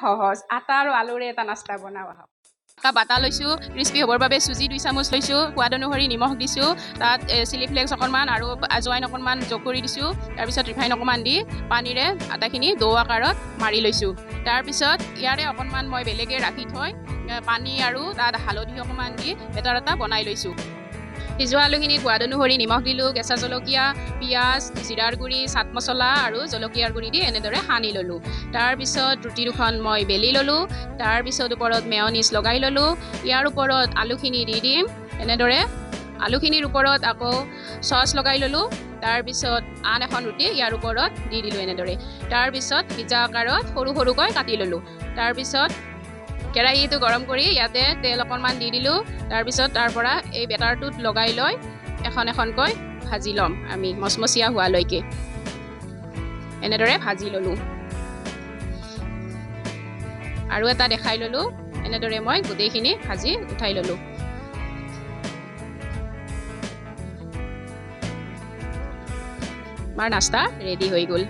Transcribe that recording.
সহজ আটা আৰু আলুৰে এটা নাস্তা বনাওঁ আহক বাটা লৈছোঁ ক্ৰিস্পি হ'বৰ বাবে চুজি 2 চামুচ লৈছোঁ সোৱাদ অনুসৰি নিমখ দিছোঁ তাত চিলি ফ্লেক্স অকণমান আৰু আজৱাইন অকণমান যোগ কৰি দিছোঁ তাৰপিছত ৰিফাইন অকণমান দি পানীৰে আটাখিনি ডো আকাৰত মাৰি লৈছোঁ তাৰপিছত ইয়াৰে অকণমান মই বেলেগে ৰাখি থৈ পানী আৰু তাত হালধি অকণমান দি বেটাৰ এটা বনাই লৈছোঁ সিজোৱা আলুখিনিত সোৱাদ অনুসৰি নিমখ দিলোঁ কেঁচা জলকীয়া পিঁয়াজ জিৰাৰ গুড়ি চাট মছলা আৰু জলকীয়াৰ গুড়ি দি এনেদৰে সানি ল'লোঁ তাৰপিছত ৰুটি দুখন মই বেলি ল'লোঁ তাৰপিছত ওপৰত মেয়নিজ লগাই ল'লোঁ ইয়াৰ ওপৰত আলুখিনি দি দিম এনেদৰে আলুখিনিৰ ওপৰত আকৌ চচ লগাই ল'লোঁ তাৰপিছত আন এখন ৰুটি ইয়াৰ ওপৰত দি দিলোঁ এনেদৰে তাৰপিছত পিজ্জা আকাৰত সৰু সৰুকৈ কাটি ল'লোঁ তাৰপিছত কেৰাহীটো গৰম কৰি ইয়াতে তেল অকণমান দি দিলোঁ তাৰপিছত তাৰ পৰা এই বেটাৰটোত লগাই লৈ এখন এখনকৈ ভাজি ল'ম আমি মচমচীয়া হোৱালৈকে এনেদৰে ভাজি ল'লোঁ আৰু এটা দেখাই ল'লোঁ এনেদৰে মই গোটেইখিনি ভাজি উঠাই ল'লোঁ আমাৰ নাস্তা ৰেডি হৈ গ'ল